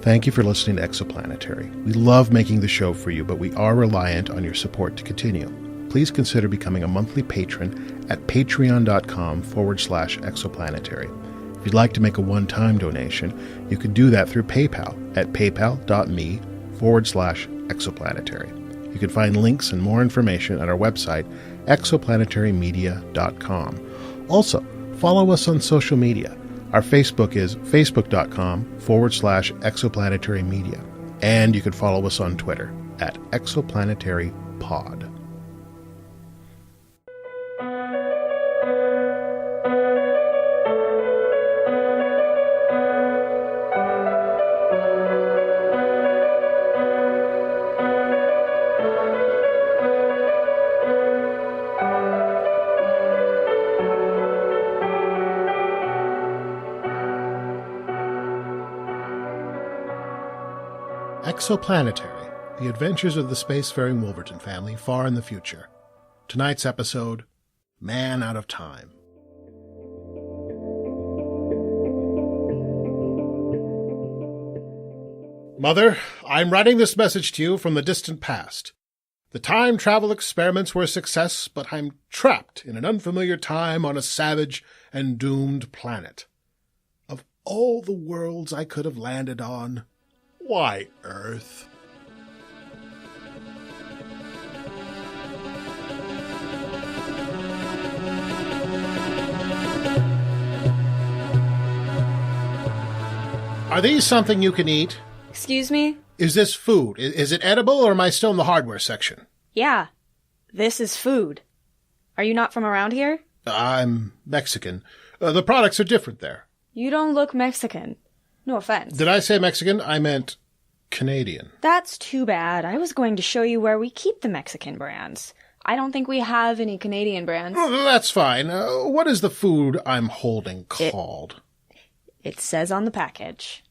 Thank you for listening to Exoplanetary. We love making the show for you, but we are reliant on your support to continue. Please consider becoming a monthly patron at patreon.com/exoplanetary. If you'd like to make a one-time donation, you can do that through PayPal at paypal.me/exoplanetary. You can find links and more information at our website, exoplanetarymedia.com. Also, follow us on social media. Our Facebook is facebook.com/exoplanetarymedia. And you can follow us on Twitter at exoplanetarypod. Exoplanetary, the adventures of the spacefaring Wolverton family far in the future. Tonight's episode, Man Out of Time. Mother, I'm writing this message to you from the distant past. The time travel experiments were a success, but I'm trapped in an unfamiliar time on a savage and doomed planet. Of all the worlds I could have landed on, why Earth? Are these something you can eat? Excuse me? Is this food? Is it edible, or am I still in the hardware section? Yeah, this is food. Are you not from around here? I'm Mexican. The products are different there. You don't look Mexican. No offense. Did I say Mexican? I meant Canadian. That's too bad. I was going to show you where we keep the Mexican brands. I don't think we have any Canadian brands. Oh, that's fine. What is the food I'm holding called? It says on the package.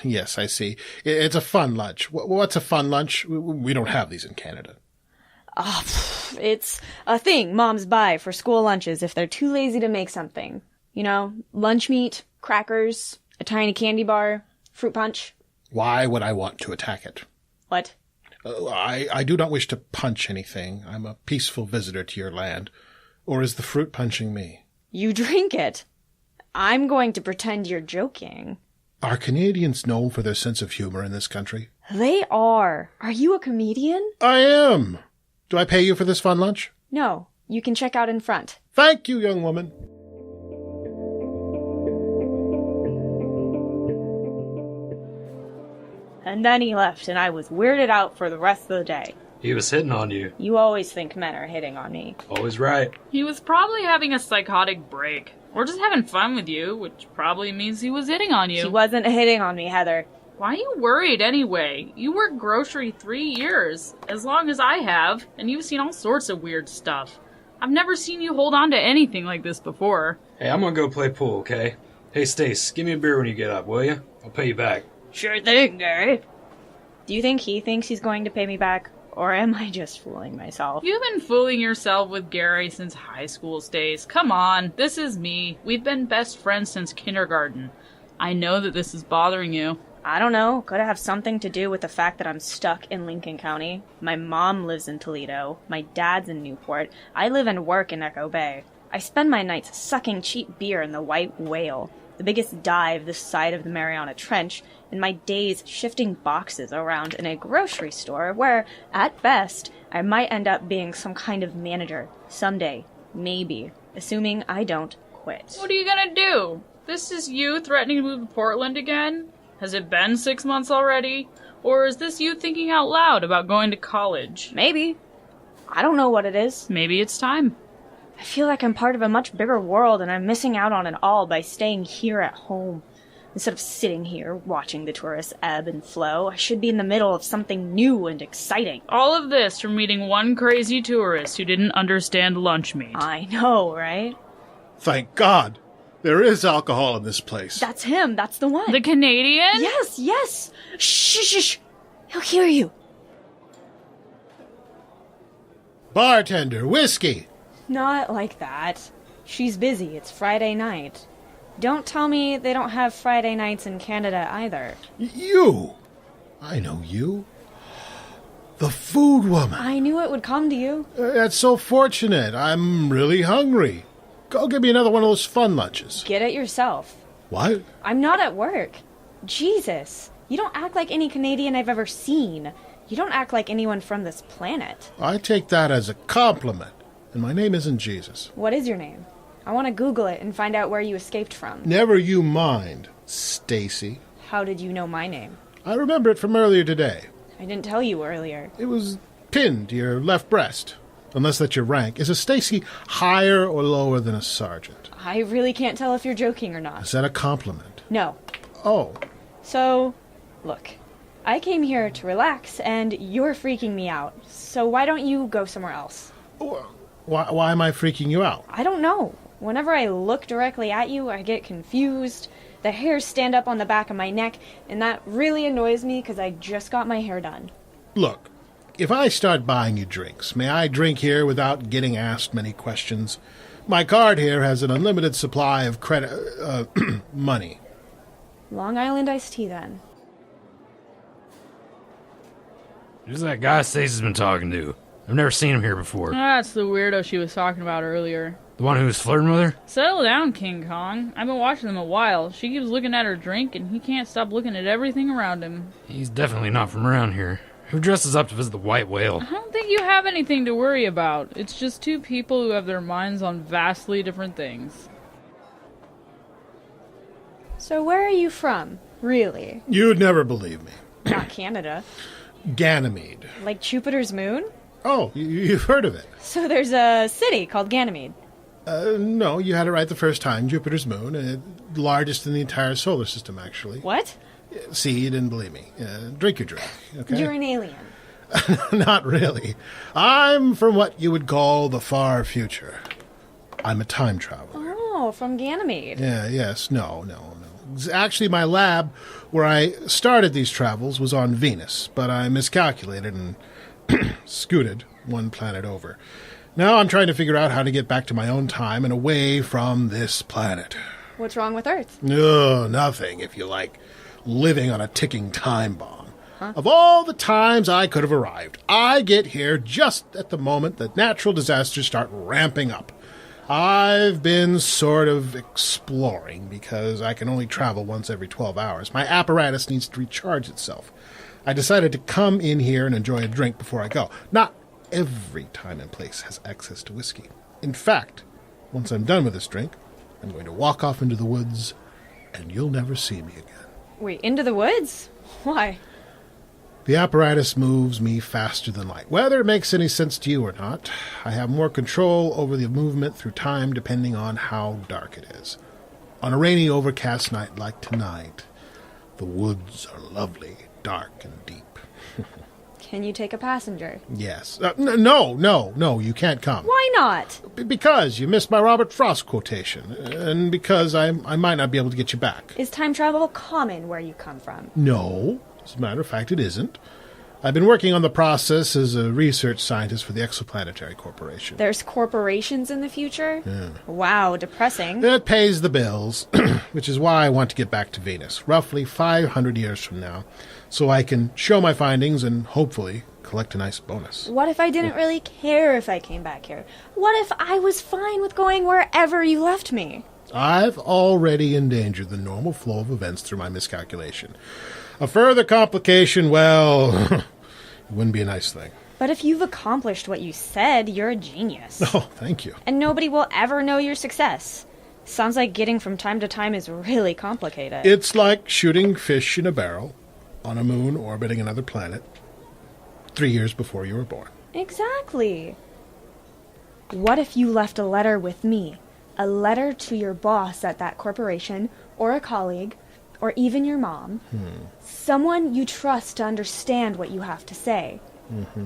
Yes, I see. It's a fun lunch. What's a fun lunch? We don't have these in Canada. It's a thing moms buy for school lunches if they're too lazy to make something. You know, lunch meat, crackers, a tiny candy bar, fruit punch. Why would I want to attack it? What? I do not wish to punch anything. I'm a peaceful visitor to your land. Or is the fruit punching me? You drink it. I'm going to pretend you're joking. Are Canadians known for their sense of humor in this country? They are. Are you a comedian? I am. Do I pay you for this fun lunch? No. You can check out in front. Thank you, young woman. And then he left, and I was weirded out for the rest of the day. He was hitting on you. You always think men are hitting on me. Always right. He was probably having a psychotic break. Or just having fun with you, which probably means he was hitting on you. He wasn't hitting on me, Heather. Why are you worried anyway? You worked grocery 3 years, as long as I have, and you've seen all sorts of weird stuff. I've never seen you hold on to anything like this before. Hey, I'm gonna go play pool, okay? Hey, Stace, give me a beer when you get up, will you? I'll pay you back. Sure thing, Gary. Do you think he thinks he's going to pay me back? Or am I just fooling myself? You've been fooling yourself with Gary since high school days. Come on, this is me. We've been best friends since kindergarten. I know that this is bothering you. I don't know. Could it have something to do with the fact that I'm stuck in Lincoln County? My mom lives in Toledo. My dad's in Newport. I live and work in Echo Bay. I spend my nights sucking cheap beer in the White Whale, the biggest dive this side of the Mariana Trench, and my days shifting boxes around in a grocery store where, at best, I might end up being some kind of manager. Someday. Maybe. Assuming I don't quit. What are you gonna do? This is you threatening to move to Portland again? Has it been 6 months already? Or is this you thinking out loud about going to college? Maybe. I don't know what it is. Maybe it's time. I feel like I'm part of a much bigger world and I'm missing out on it all by staying here at home. Instead of sitting here watching the tourists ebb and flow, I should be in the middle of something new and exciting. All of this from meeting one crazy tourist who didn't understand lunch meat. I know, right? Thank God. There is alcohol in this place. That's him. That's the one. The Canadian? Yes, yes. Shh, shh, shh. He'll hear you. Bartender, whiskey. Not like that. She's busy. It's Friday night. Don't tell me they don't have Friday nights in Canada either. You! I know you. The food woman. I knew it would come to you. That's so fortunate. I'm really hungry. Go get me another one of those fun lunches. Get it yourself. What? I'm not at work. Jesus. You don't act like any Canadian I've ever seen. You don't act like anyone from this planet. I take that as a compliment. And my name isn't Jesus. What is your name? I want to Google it and find out where you escaped from. Never you mind, Stacy. How did you know my name? I remember it from earlier today. I didn't tell you earlier. It was pinned to your left breast. Unless that's your rank. Is a Stacy higher or lower than a sergeant? I really can't tell if you're joking or not. Is that a compliment? No. Oh. So, look. I came here to relax, and you're freaking me out. So why don't you go somewhere else? Why am I freaking you out? I don't know. Whenever I look directly at you, I get confused. The hairs stand up on the back of my neck, and that really annoys me because I just got my hair done. Look, if I start buying you drinks, may I drink here without getting asked many questions? My card here has an unlimited supply of money. Long Island iced tea, then. Who's that guy Stacy's been talking to? I've never seen him here before. That's the weirdo she was talking about earlier. The one who was flirting with her? Settle down, King Kong. I've been watching them a while. She keeps looking at her drink, and he can't stop looking at everything around him. He's definitely not from around here. Who dresses up to visit the white whale? I don't think you have anything to worry about. It's just two people who have their minds on vastly different things. So where are you from, really? You'd never believe me. Not Canada. Ganymede. Like Jupiter's moon? Oh, you've heard of it. So there's a city called Ganymede. No, you had it right the first time. Jupiter's moon, the largest in the entire solar system, actually. What? See, you didn't believe me. Drink your drink, okay? You're an alien. Not really. I'm from what you would call the far future. I'm a time traveler. Oh, from Ganymede. No. Actually, my lab, where I started these travels, was on Venus, but I miscalculated and scooted one planet over. Now I'm trying to figure out how to get back to my own time and away from this planet. What's wrong with Earth? No, nothing, if you like. Living on a ticking time bomb. Huh? Of all the times I could have arrived, I get here just at the moment that natural disasters start ramping up. I've been sort of exploring because I can only travel once every 12 hours. My apparatus needs to recharge itself. I decided to come in here and enjoy a drink before I go. Not every time and place has access to whiskey. In fact, once I'm done with this drink, I'm going to walk off into the woods, and you'll never see me again. Wait, into the woods? Why? The apparatus moves me faster than light. Whether it makes any sense to you or not, I have more control over the movement through time depending on how dark it is. On a rainy, overcast night like tonight, the woods are lovely, dark and deep. Can you take a passenger? Yes. No, you can't come. Why not? Because you missed my Robert Frost quotation, and because I might not be able to get you back. Is time travel common where you come from? No. As a matter of fact, it isn't. I've been working on the process as a research scientist for the Exoplanetary Corporation. There's corporations in the future? Yeah. Wow, depressing. It pays the bills, which is why I want to get back to Venus, roughly 500 years from now, so I can show my findings and hopefully collect a nice bonus. What if I didn't really care if I came back here? What if I was fine with going wherever you left me? I've already endangered the normal flow of events through my miscalculation. A further complication, well, it wouldn't be a nice thing. But if you've accomplished what you said, you're a genius. Oh, thank you. And nobody will ever know your success. Sounds like getting from time to time is really complicated. It's like shooting fish in a barrel on a moon orbiting another planet 3 years before you were born. Exactly. What if you left a letter with me? A letter to your boss at that corporation, or a colleague, or even your mom. Someone you trust to understand what you have to say.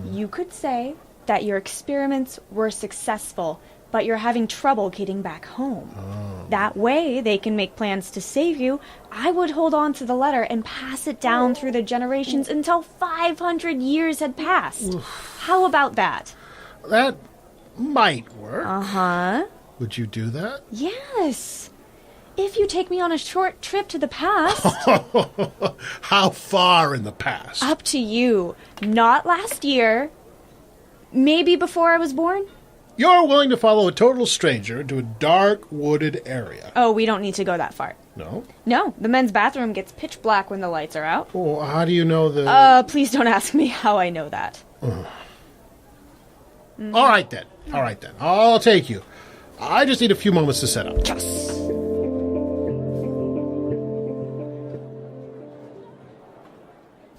You could say that your experiments were successful, but you're having trouble getting back home. That way, they can make plans to save you. I would hold on to the letter and pass it down through the generations until 500 years had passed. How about that? That might work. Uh-huh. Would you do that? Yes. If you take me on a short trip to the past. How far in the past? Up to you. Not last year. Maybe before I was born? You're willing to follow a total stranger into a dark, wooded area. Oh, we don't need to go that far. No? No, the men's bathroom gets pitch black when the lights are out. Well, how do you know the... Please don't ask me how I know that. All right, then. I'll take you. I just need a few moments to set up. Yes.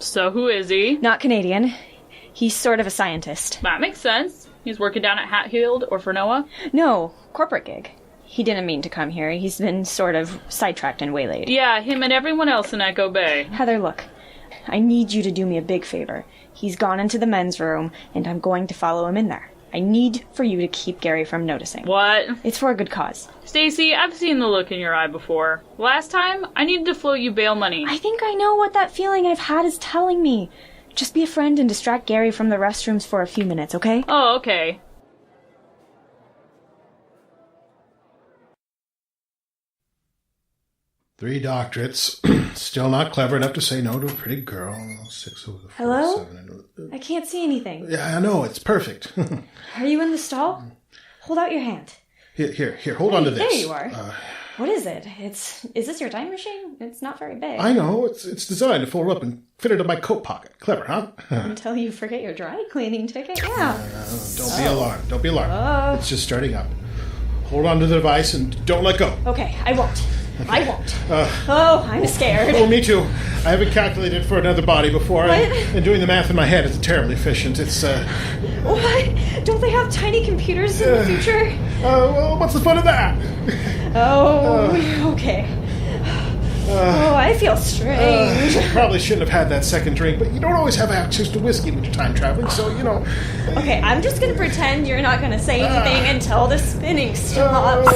So who is he? Not Canadian. He's sort of a scientist. That makes sense. He's working down at Hatfield or for Noah? No, corporate gig. He didn't mean to come here. He's been sort of sidetracked and waylaid. Yeah, him and everyone else in Echo Bay. Heather, look. I need you to do me a big favor. He's gone into the men's room, and I'm going to follow him in there. I need for you to keep Gary from noticing. What? It's for a good cause. Stacy, I've seen the look in your eye before. Last time, I needed to float you bail money. I think I know what that feeling I've had is telling me. Just be a friend and distract Gary from the restrooms for a few minutes, okay? Oh, okay. Three doctorates. Still not clever enough to say no to a pretty girl. 6 over 4, Hello? 7... I can't see anything. Yeah, I know. It's perfect. Are you in the stall? Hold out your hand. Here. Hold on to this. There you are. What is it? Is this your time machine? It's not very big. I know. It's designed to fold up and fit into my coat pocket. Clever, huh? Until you forget your dry cleaning ticket, yeah. Don't be alarmed. It's just starting up. Hold on to the device and don't let go. Okay, I won't. I won't. I'm scared. Oh, me too. I haven't calculated for another body before. What? And doing the math in my head is terribly efficient. It's, What? Don't they have tiny computers in the future? Well, what's the fun of that? Okay. I feel strange. Probably shouldn't have had that second drink, but you don't always have access to whiskey when you're time traveling, so, you know... Okay, I'm just gonna pretend you're not gonna say anything until the spinning stops.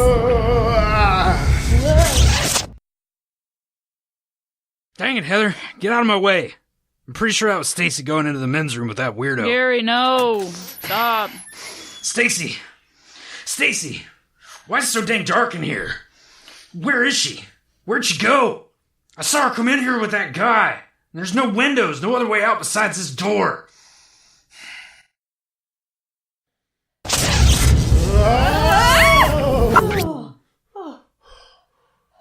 Dang it, Heather. Get out of my way. I'm pretty sure that was Stacy going into the men's room with that weirdo. Gary, no. Stop. Stacy! Why is it so dang dark in here? Where is she? Where'd she go? I saw her come in here with that guy. And there's no windows, no other way out besides this door.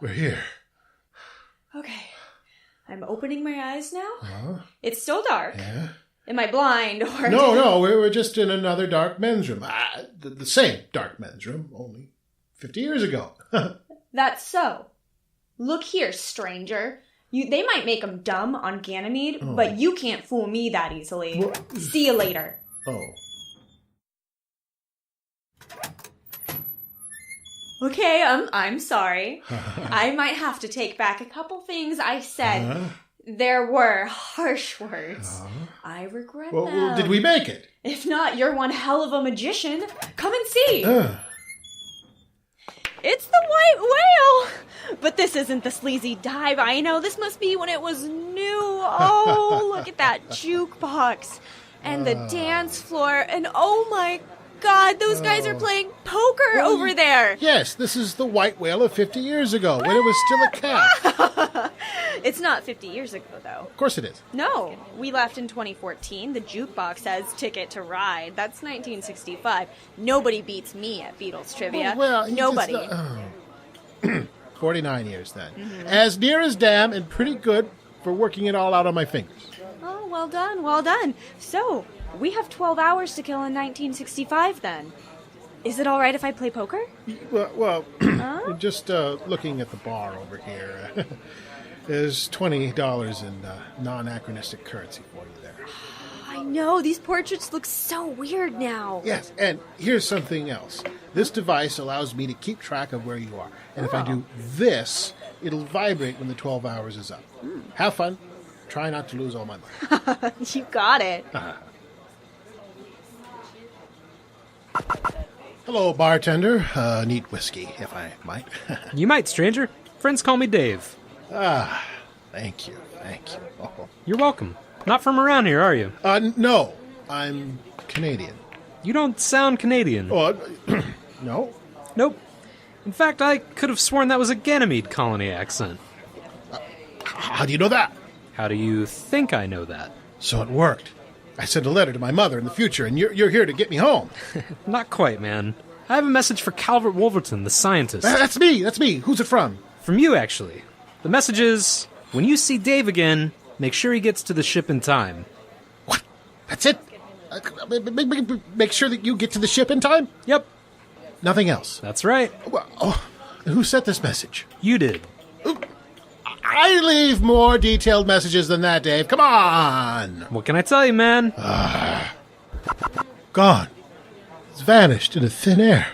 We're here. Okay. I'm opening my eyes now. Huh? It's still dark. Yeah? Am I blind or... No, we're just in another dark men's room. The same dark men's room, only 50 years ago. That's so. Look here, stranger. They might make them dumb on Ganymede, but you can't fool me that easily. What? See you later. Oh. Okay, I'm sorry. I might have to take back a couple things I said. There were harsh words. I regret them. Well, did we make it? If not, you're one hell of a magician. Come and see. It's the white whale! But this isn't the sleazy dive I know. This must be when it was new. Oh, look at that jukebox. And the dance floor. And oh my God, those guys are playing poker over there. Yes, this is the white whale of 50 years ago, when it was still a cat. It's not 50 years ago, though. Of course it is. No, we left in 2014. The jukebox says Ticket to Ride. That's 1965. Nobody beats me at Beatles trivia. Nobody. 49 years, then. Mm-hmm. As near as damn and pretty good for working it all out on my fingers. Oh, well done. So, we have 12 hours to kill in 1965, then. Is it all right if I play poker? Well, just looking at the bar over here, there's $20 in non-anachronistic currency for you there. I know, these portraits look so weird now. Yes, and here's something else. This device allows me to keep track of where you are. And if I do this, it'll vibrate when the 12 hours is up. Have fun. Try not to lose all my money. You got it. Hello, bartender. Need whiskey, if I might. You might, stranger. Friends call me Dave. Thank you. Oh. You're welcome. Not from around here, are you? No. I'm Canadian. You don't sound Canadian. Oh, no? Nope. In fact, I could have sworn that was a Ganymede colony accent. How do you know that? How do you think I know that? So it worked. I sent a letter to my mother in the future, and you're here to get me home. Not quite, man. I have a message for Calvert Wolverton, the scientist. That's me. Who's it from? From you, actually. The message is, when you see Dave again, make sure he gets to the ship in time. What? That's it? Make sure that you get to the ship in time? Yep, Nothing else? that's right. Well, who sent this message? You did. I leave more detailed messages than that, Dave. Come on! What can I tell you, man? Gone. It's vanished into thin air.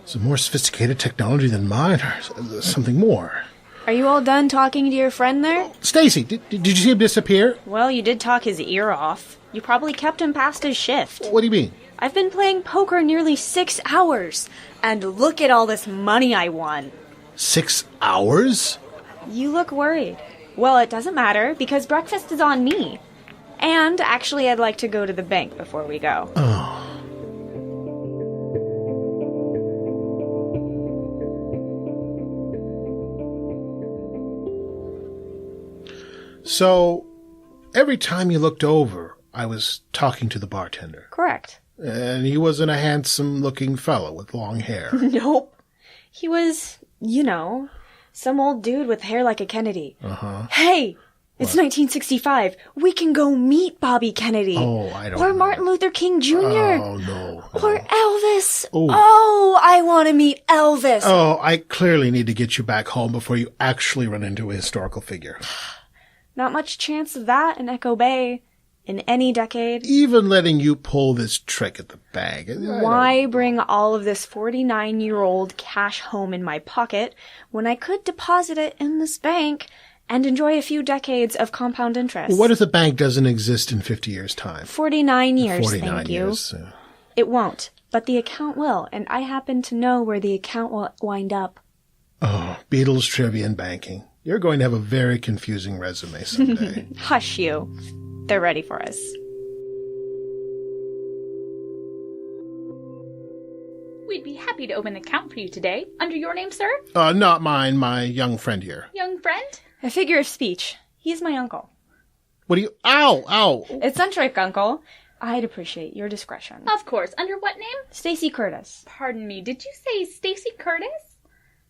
Some more sophisticated technology than mine, or something more. Are you all done talking to your friend there? Stacy, did you see him disappear? Well, you did talk his ear off. You probably kept him past his shift. What do you mean? I've been playing poker nearly 6 hours, and look at all this money I won. 6 hours? You look worried. Well, it doesn't matter, because breakfast is on me. And actually, I'd like to go to the bank before we go. So, every time you looked over, I was talking to the bartender. Correct. And he wasn't a handsome-looking fellow with long hair. Nope. He was, some old dude with hair like a Kennedy. Uh-huh. Hey! It's 1965. We can go meet Bobby Kennedy. Oh, I don't Or know. Martin Luther King Jr. Oh, no. Or Elvis. Oh. Oh, I want to meet Elvis. Oh, I clearly need to get you back home before you actually run into a historical figure. Not much chance of that in Echo Bay. In any decade. Even letting you pull this trick at the bank. Why bring all of this 49-year-old cash home in my pocket when I could deposit it in this bank and enjoy a few decades of compound interest? Well, what if the bank doesn't exist in 50 years' time? 49 years, 49 thank years. you. It won't, but the account will, and I happen to know where the account will wind up. Oh, Beatles, trivia, and banking. You're going to have a very confusing resume someday. Hush you. They're ready for us. We'd be happy to open an account for you today. Under your name, sir? Not mine, my young friend here. Young friend? A figure of speech. He's my uncle. What do you... Ow! Eccentric uncle. I'd appreciate your discretion. Of course. Under what name? Stacy Curtis. Pardon me, did you say Stacy Curtis?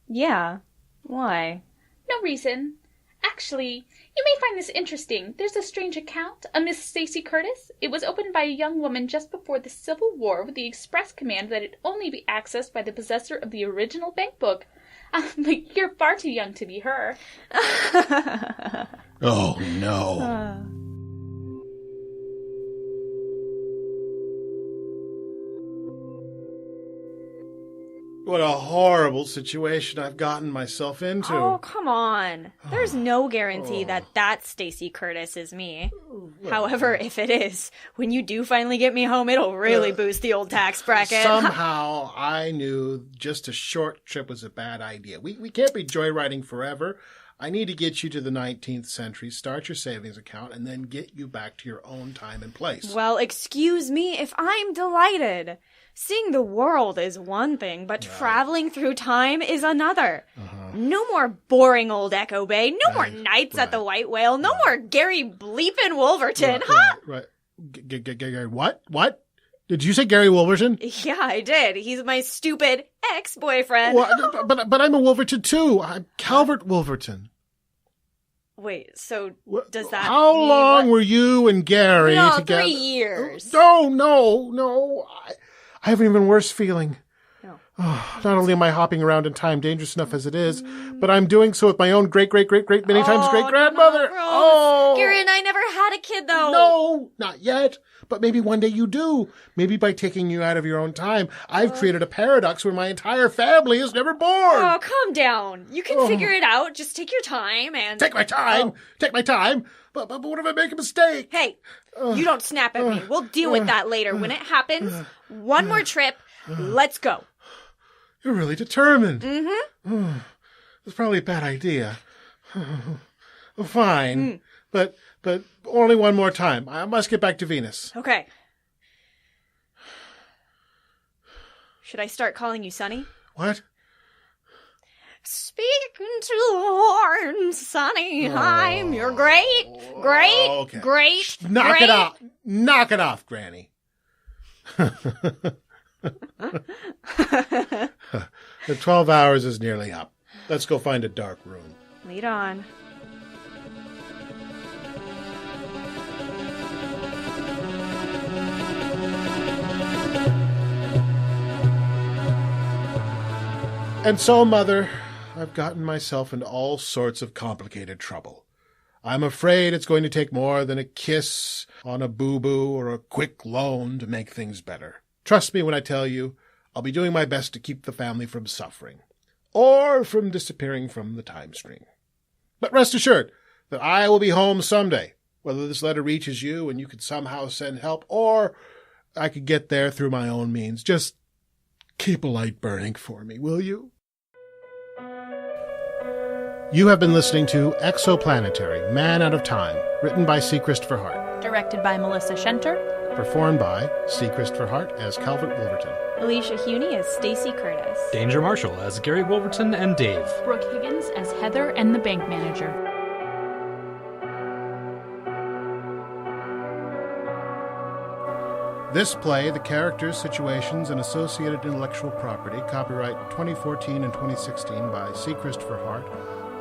Yeah. Why? No reason. Actually, you may find this interesting. There's a strange account, a Miss Stacy Curtis. It was opened by a young woman just before the Civil War with the express command that it only be accessed by the possessor of the original bank book. But you're far too young to be her. Oh, no. What a horrible situation I've gotten myself into. Oh, come on. There's no guarantee that Stacy Curtis is me. However, if it is, when you do finally get me home, it'll really boost the old tax bracket. Somehow I knew just a short trip was a bad idea. We can't be joyriding forever. I need to get you to the 19th century, start your savings account, and then get you back to your own time and place. Well, excuse me if I'm delighted. Seeing the world is one thing, but traveling through time is another. No more boring old Echo Bay. No more nights at the White Whale. No more Gary Bleepin' Wolverton, huh? Right. Gary, what? What? Did you say Gary Wolverton? Yeah, I did. He's my stupid ex-boyfriend. Well, but I'm a Wolverton too. I'm Calvert Wolverton. Wait, so does that How mean long were you and Gary together? 3 years. No. I have an even worse feeling. No. Oh, not only am I hopping around in time dangerous enough as it is, but I'm doing so with my own great many times great-grandmother. Oh, Gary and I never had a kid, though. No, not yet. But maybe one day you do. Maybe by taking you out of your own time, I've created a paradox where my entire family is never born. Oh, calm down. You can figure it out. Just take your time and... Take my time. Take my time. But what if I make a mistake? Hey, you don't snap at me. We'll deal with that later. When it happens, one more trip. Let's go. You're really determined. Mm-hmm. It's probably a bad idea. Fine. But only one more time. I must get back to Venus. Okay. Should I start calling you Sonny? What? Speak into the horn, Sonny. I'm your great, great, Okay. great, Knock great... it off. Knock it off, Granny. The 12 hours is nearly up. Let's go find a dark room. Lead on. And so, Mother, I've gotten myself into all sorts of complicated trouble. I'm afraid it's going to take more than a kiss on a boo-boo or a quick loan to make things better. Trust me when I tell you, I'll be doing my best to keep the family from suffering, or from disappearing from the time stream. But rest assured that I will be home someday, whether this letter reaches you and you can somehow send help, or I could get there through my own means. Just keep a light burning for me, will you? You have been listening to Exoplanetary, Man Out of Time, written by C. Christopher Hart. Directed by Melissa Schenter. Performed by C. Christopher Hart as Calvert Wolverton. Alicia Hueni as Stacy Curtis. Danger Marshall as Gary Wolverton and Dave. Brooke Higgins as Heather and the bank manager. This play, the characters, situations, and associated intellectual property, copyright 2014 and 2016 by C. Christopher Hart,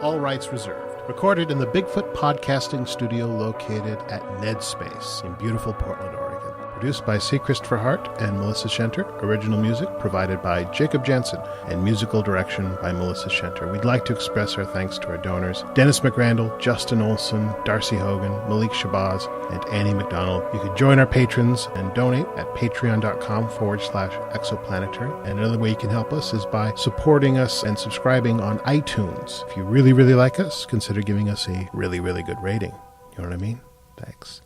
all rights reserved. Recorded in the Bigfoot Podcasting Studio located at Ned Space in beautiful Portland, Oregon. Produced by C. Christopher Hart and Melissa Schenter. Original music provided by Jacob Jansen and musical direction by Melissa Schenter. We'd like to express our thanks to our donors, Dennis McRandall, Justin Olson, Darcy Hogan, Malik Shabazz, and Annie McDonald. You can join our patrons and donate at patreon.com/exoplanetary. And another way you can help us is by supporting us and subscribing on iTunes. If you really, really like us, consider giving us a really, really good rating. You know what I mean? Thanks.